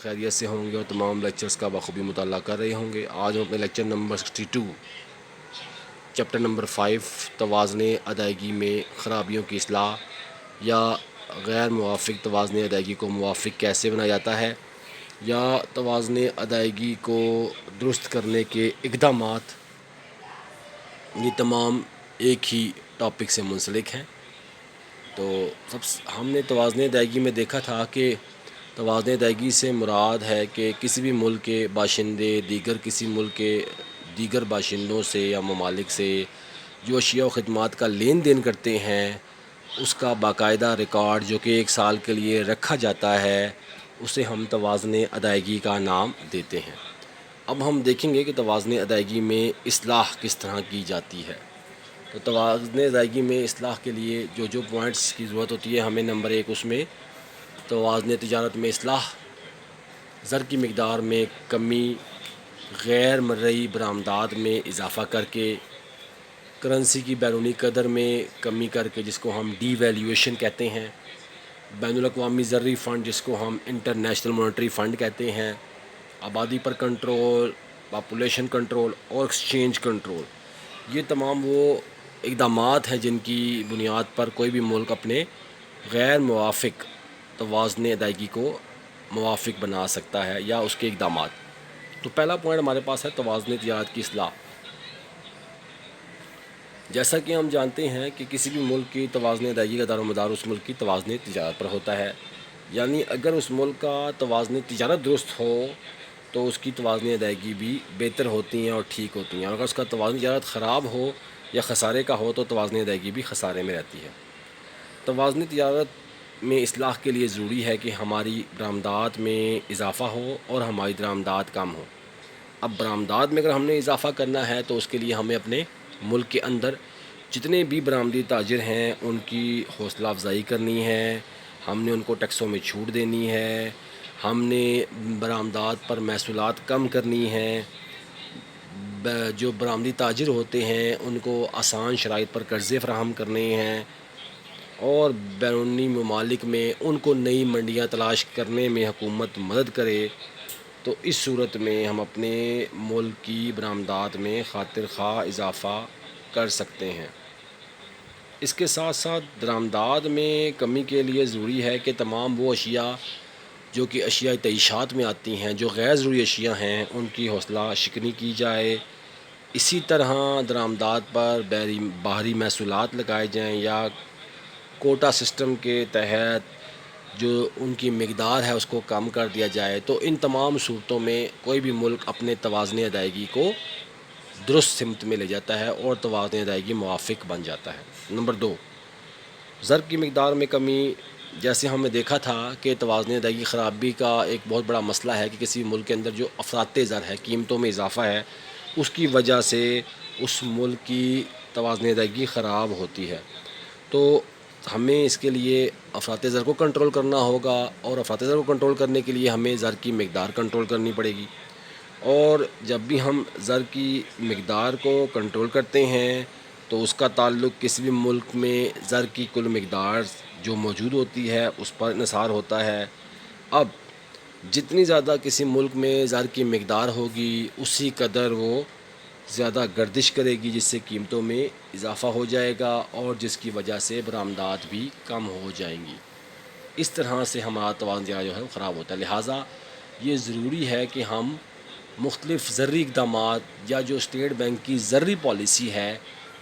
خیریت سے ہوں گے اور تمام لیکچرز کا بخوبی مطالعہ کر رہے ہوں گے۔ آج ہم اپنے لیکچر نمبر 62 چیپٹر نمبر 5 توازن ادائیگی میں خرابیوں کی اصلاح یا غیر موافق توازن ادائیگی کو موافق کیسے بنایا جاتا ہے، یا توازن ادائیگی کو درست کرنے کے اقدامات، یہ تمام ایک ہی ٹاپک سے منسلک ہیں۔ تو ہم نے توازن ادائیگی میں دیکھا تھا کہ توازن ادائیگی سے مراد ہے کہ کسی بھی ملک کے باشندے کسی ملک کے دیگر باشندوں سے یا ممالک سے جو اشیاء و خدمات کا لین دین کرتے ہیں، اس کا باقاعدہ ریکارڈ جو کہ 1 سال کے لیے رکھا جاتا ہے، اسے ہم توازن ادائیگی کا نام دیتے ہیں۔ اب ہم دیکھیں گے کہ توازن ادائیگی میں اصلاح کس طرح کی جاتی ہے۔ تو توازن ادائیگی میں اصلاح کے لیے جو پوائنٹس کی ضرورت ہوتی ہے، ہمیں نمبر 1 اس میں توازن تجارت میں اصلاح، زر کی مقدار میں کمی، غیر مرئی برآمدات میں اضافہ کر کے، کرنسی کی بیرونی قدر میں کمی کر کے جس کو ہم ڈی ویلیویشن کہتے ہیں، بین الاقوامی زرعی فنڈ جس کو ہم انٹرنیشنل مانیٹری فنڈ کہتے ہیں، آبادی پر کنٹرول، پاپولیشن کنٹرول اور ایکسچینج کنٹرول، یہ تمام وہ اقدامات ہیں جن کی بنیاد پر کوئی بھی ملک اپنے غیر موافق توازن ادائیگی کو موافق بنا سکتا ہے یا اس کے اقدامات۔ تو پہلا پوائنٹ ہمارے پاس ہے توازن تجارت کی اصلاح۔ جیسا کہ ہم جانتے ہیں کہ کسی بھی ملک کی توازن ادائیگی کا دار و مدار اس ملک کی توازن تجارت پر ہوتا ہے، یعنی اگر اس ملک کا توازن تجارت درست ہو تو اس کی توازن ادائیگی بھی بہتر ہوتی ہیں اور ٹھیک ہوتی ہیں، اور اگر اس کا توازن تجارت خراب ہو یا خسارے کا ہو تو توازن ادائیگی بھی خسارے میں رہتی ہے۔ توازن تجارت میں اصلاح کے لیے ضروری ہے کہ ہماری برآمدات میں اضافہ ہو اور ہماری درآمدات کم ہو۔ اب برآمدات میں اگر ہم نے اضافہ کرنا ہے تو اس کے لیے ہمیں اپنے ملک کے اندر جتنے بھی برآمدی تاجر ہیں ان کی حوصلہ افزائی کرنی ہے، ہم نے ان کو ٹیکسوں میں چھوٹ دینی ہے، ہم نے برآمدات پر محصولات کم کرنی ہیں، جو برآمدی تاجر ہوتے ہیں ان کو آسان شرائط پر قرضے فراہم کرنے ہیں، اور بیرونی ممالک میں ان کو نئی منڈیاں تلاش کرنے میں حکومت مدد کرے، تو اس صورت میں ہم اپنے ملک کی برآمدات میں خاطر خواہ اضافہ کر سکتے ہیں۔ اس کے ساتھ ساتھ درآمدات میں کمی کے لیے ضروری ہے کہ تمام وہ اشیاء جو کہ اشیاء تعیشات میں آتی ہیں، جو غیر ضروری اشیاء ہیں، ان کی حوصلہ شکنی کی جائے۔ اسی طرح درآمدات پر باہری محصولات لگائے جائیں یا کوٹا سسٹم کے تحت جو ان کی مقدار ہے اس کو کم کر دیا جائے، تو ان تمام صورتوں میں کوئی بھی ملک اپنے توازن ادائیگی کو درست سمت میں لے جاتا ہے اور توازن ادائیگی موافق بن جاتا ہے۔ نمبر 2، زر کی مقدار میں کمی۔ جیسے ہم نے دیکھا تھا کہ توازن ادائیگی خرابی کا ایک بہت بڑا مسئلہ ہے کہ کسی ملک کے اندر جو افراط زر ہے، قیمتوں میں اضافہ ہے، اس کی وجہ سے اس ملک کی توازن ادائیگی خراب ہوتی ہے۔ تو ہمیں اس کے لیے افراط زر کو کنٹرول کرنا ہوگا، اور افراط زر کو کنٹرول کرنے کے لیے ہمیں زر کی مقدار کنٹرول کرنی پڑے گی، اور جب بھی ہم زر کی مقدار کو کنٹرول کرتے ہیں تو اس کا تعلق کسی بھی ملک میں زر کی کل مقدار جو موجود ہوتی ہے اس پر انحصار ہوتا ہے۔ اب جتنی زیادہ کسی ملک میں زر کی مقدار ہوگی اسی قدر وہ زیادہ گردش کرے گی، جس سے قیمتوں میں اضافہ ہو جائے گا اور جس کی وجہ سے برآمدات بھی کم ہو جائیں گی۔ اس طرح سے ہمارا توازن جو ہے وہ خراب ہوتا ہے۔ لہٰذا یہ ضروری ہے کہ ہم مختلف زرعی اقدامات یا جو اسٹیٹ بینک کی زرعی پالیسی ہے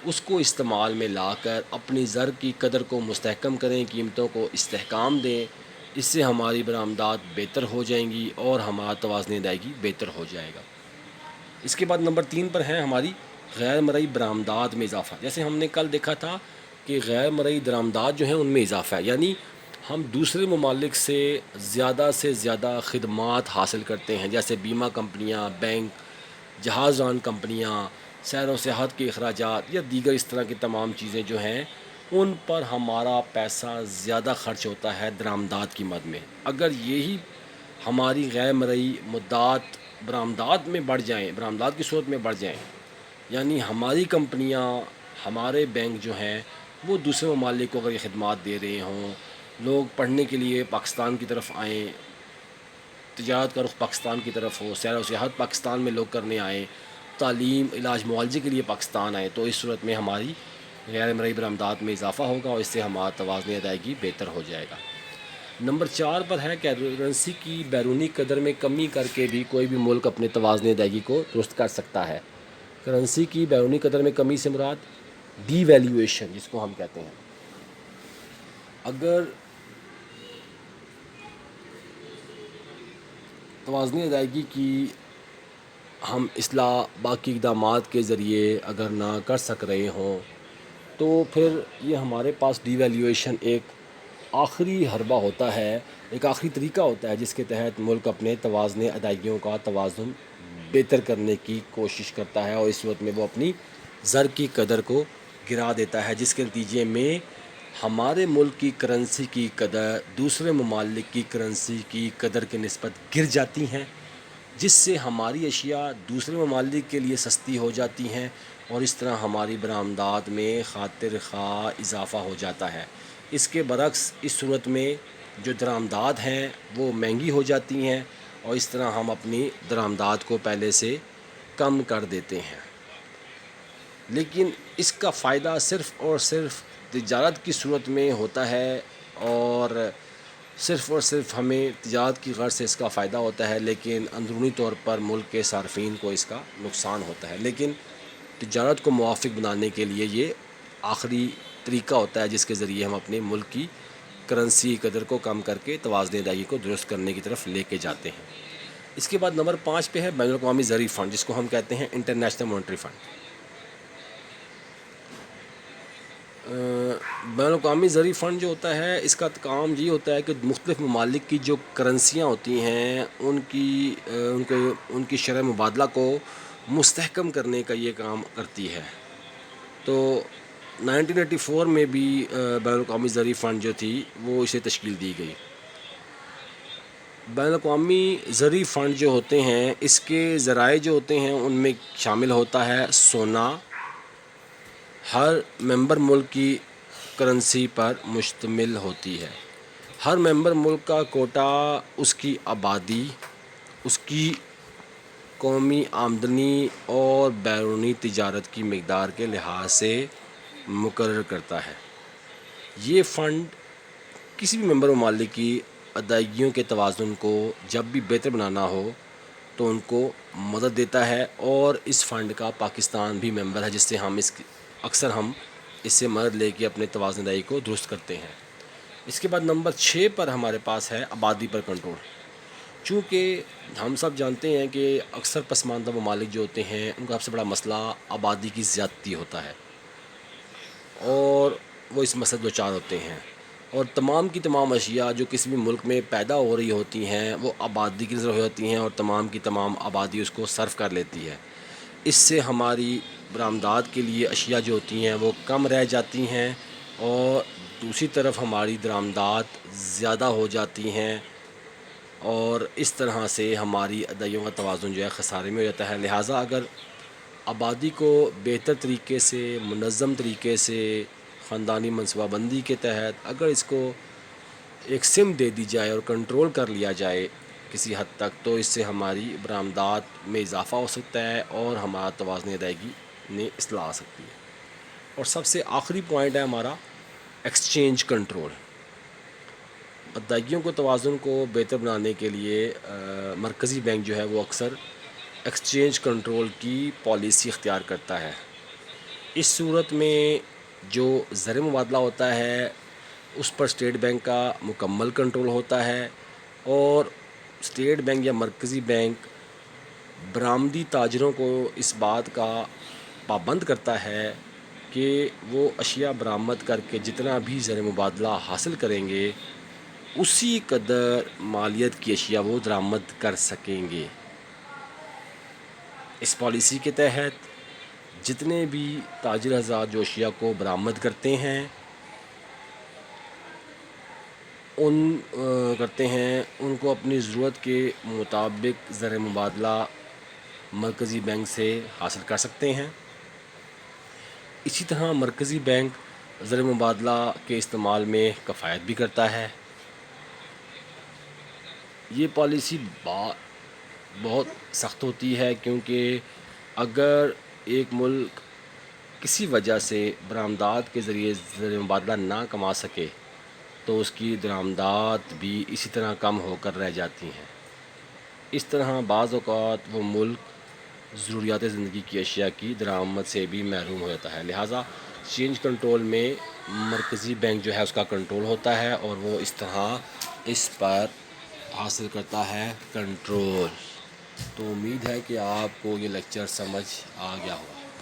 اس کو استعمال میں لا کر اپنی زر کی قدر کو مستحکم کریں، قیمتوں کو استحکام دیں، اس سے ہماری برآمدات بہتر ہو جائیں گی اور ہمارا توازن ادائیگی بہتر ہو جائے گا۔ اس کے بعد نمبر 3 پر ہے ہماری غیر مرئی برآمدات میں اضافہ۔ جیسے ہم نے کل دیکھا تھا کہ غیر مرئی درآمدات جو ہیں ان میں اضافہ ہے، یعنی ہم دوسرے ممالک سے زیادہ خدمات حاصل کرتے ہیں، جیسے بیمہ کمپنیاں، بینک، جہاز ران کمپنیاں، سیر و سیاحت کے اخراجات یا دیگر اس طرح کی تمام چیزیں جو ہیں ان پر ہمارا پیسہ زیادہ خرچ ہوتا ہے درآمدات کی مد میں۔ اگر یہی ہماری غیر مرئی مدات برآمدات میں بڑھ جائیں، برآمدات کی صورت میں بڑھ جائیں، یعنی ہماری کمپنیاں، ہمارے بینک جو ہیں وہ دوسرے ممالک کو اگر یہ خدمات دے رہے ہوں، لوگ پڑھنے کے لیے پاکستان کی طرف آئیں، تجارت کا رخ پاکستان کی طرف ہو، سیر و سیاحت پاکستان میں لوگ کرنے آئیں، تعلیم، علاج، معالجے کے لیے پاکستان آئیں، تو اس صورت میں ہماری غیر مرئی برآمدات میں اضافہ ہوگا اور اس سے ہمارا توازن ادائیگی بہتر ہو جائے گا۔ نمبر 4 پر ہے کرنسی کی بیرونی قدر میں کمی کر کے بھی کوئی بھی ملک اپنے توازن ادائیگی کو درست کر سکتا ہے۔ کرنسی کی بیرونی قدر میں کمی سے مراد ڈی ویلیویشن جس کو ہم کہتے ہیں۔ اگر توازن ادائیگی کی ہم اصلاح باقی اقدامات کے ذریعے اگر نہ کر سک رہے ہوں تو پھر یہ ہمارے پاس ڈی ویلیویشن ایک آخری حربہ ہوتا ہے، ایک آخری طریقہ ہوتا ہے جس کے تحت ملک اپنے توازن ادائیگیوں کا توازن بہتر کرنے کی کوشش کرتا ہے اور اس صورت میں وہ اپنی زر کی قدر کو گرا دیتا ہے، جس کے نتیجے میں ہمارے ملک کی کرنسی کی قدر دوسرے ممالک کی کرنسی کی قدر کے نسبت گر جاتی ہیں، جس سے ہماری اشیاء دوسرے ممالک کے لیے سستی ہو جاتی ہیں اور اس طرح ہماری برآمدات میں خاطر خواہ اضافہ ہو جاتا ہے۔ اس کے برعکس اس صورت میں جو درآمدات ہیں وہ مہنگی ہو جاتی ہیں اور اس طرح ہم اپنی درآمدات کو پہلے سے کم کر دیتے ہیں۔ لیکن اس کا فائدہ صرف اور صرف تجارت کی صورت میں ہوتا ہے اور صرف ہمیں تجارت کی غرض سے اس کا فائدہ ہوتا ہے، لیکن اندرونی طور پر ملک کے صارفین کو اس کا نقصان ہوتا ہے۔ لیکن تجارت کو موافق بنانے کے لیے یہ آخری طریقہ ہوتا ہے جس کے ذریعے ہم اپنے ملک کی کرنسی قدر کو کم کر کے توازن ادائیگی کو درست کرنے کی طرف لے کے جاتے ہیں۔ اس کے بعد نمبر 5 پہ ہے بین الاقوامی زرعی فنڈ جس کو ہم کہتے ہیں انٹرنیشنل مانیٹری فنڈ۔ بین الاقوامی زرعی فنڈ جو ہوتا ہے اس کا کام یہ ہوتا ہے کہ مختلف ممالک کی جو کرنسیاں ہوتی ہیں ان کی شرح مبادلہ کو مستحکم کرنے کا یہ کام کرتی ہے۔ تو 1984 میں بھی بین الاقوامی زرعی فنڈ جو تھی وہ اسے تشکیل دی گئی۔ بین الاقوامی زرعی فنڈ جو ہوتے ہیں اس کے ذرائع جو ہوتے ہیں ان میں شامل ہوتا ہے سونا، ہر ممبر ملک کی کرنسی پر مشتمل ہوتی ہے۔ ہر ممبر ملک کا کوٹا اس کی آبادی، اس کی قومی آمدنی اور بیرونی تجارت کی مقدار کے لحاظ سے مقرر کرتا ہے۔ یہ فنڈ کسی بھی ممبر ممالک کی ادائیگیوں کے توازن کو جب بھی بہتر بنانا ہو تو ان کو مدد دیتا ہے اور اس فنڈ کا پاکستان بھی ممبر ہے، جس سے ہم اکثر اس سے مدد لے کے اپنے توازن ادائیگی کو درست کرتے ہیں۔ اس کے بعد نمبر 6 پر ہمارے پاس ہے آبادی پر کنٹرول۔ چونکہ ہم سب جانتے ہیں کہ اکثر پسماندہ ممالک جو ہوتے ہیں ان کا سب سے بڑا مسئلہ آبادی کی زیادتی ہوتا ہے اور وہ اس مسئلے دو چار ہوتے ہیں، اور تمام کی تمام اشیاء جو کسی بھی ملک میں پیدا ہو رہی ہوتی ہیں وہ آبادی کی نظر ہو جاتی ہیں اور تمام کی تمام آبادی اس کو صرف کر لیتی ہے۔ اس سے ہماری برآمدات کے لیے اشیاء جو ہوتی ہیں وہ کم رہ جاتی ہیں اور دوسری طرف ہماری درآمدات زیادہ ہو جاتی ہیں اور اس طرح سے ہماری ادائیگیوں کا توازن جو ہے خسارے میں ہو جاتا ہے۔ لہٰذا اگر آبادی کو بہتر طریقے سے، منظم طریقے سے، خاندانی منصوبہ بندی کے تحت اگر اس کو ایک سمت دے دی جائے اور کنٹرول کر لیا جائے کسی حد تک، تو اس سے ہماری برآمدات میں اضافہ ہو سکتا ہے اور ہمارا توازن ادائیگی میں اصلاح آ سکتی ہے۔ اور سب سے آخری پوائنٹ ہے ہمارا ایکسچینج کنٹرول۔ ادائیگیوں کو توازن کو بہتر بنانے کے لیے مرکزی بینک جو ہے وہ اکثر ایکسچینج کنٹرول کی پالیسی اختیار کرتا ہے۔ اس صورت میں جو زر مبادلہ ہوتا ہے اس پر اسٹیٹ بینک کا مکمل کنٹرول ہوتا ہے اور اسٹیٹ بینک یا مرکزی بینک برآمدی تاجروں کو اس بات کا پابند کرتا ہے کہ وہ اشیاء برآمد کر کے جتنا بھی زر مبادلہ حاصل کریں گے اسی قدر مالیت کی اشیاء وہ درآمد کر سکیں گے۔ اس پالیسی کے تحت جتنے بھی تاجر حضرات جو اشیاء کو برآمد کرتے ہیں ان کو اپنی ضرورت کے مطابق زر مبادلہ مرکزی بینک سے حاصل کر سکتے ہیں۔ اسی طرح مرکزی بینک زر مبادلہ کے استعمال میں کفایت بھی کرتا ہے۔ یہ پالیسی بہت سخت ہوتی ہے، کیونکہ اگر ایک ملک کسی وجہ سے برآمدات کے ذریعے زر مبادلہ نہ کما سکے تو اس کی درآمدات بھی اسی طرح کم ہو کر رہ جاتی ہیں۔ اس طرح بعض اوقات وہ ملک ضروریات زندگی کی اشیاء کی درآمد سے بھی محروم ہو جاتا ہے۔ لہٰذا چینج کنٹرول میں مرکزی بینک جو ہے اس کا کنٹرول ہوتا ہے، اور وہ اس طرح اس پر حاصل کرتا ہے کنٹرول۔ تو امید ہے کہ آپ کو یہ لیکچر سمجھ آ گیا ہوگا۔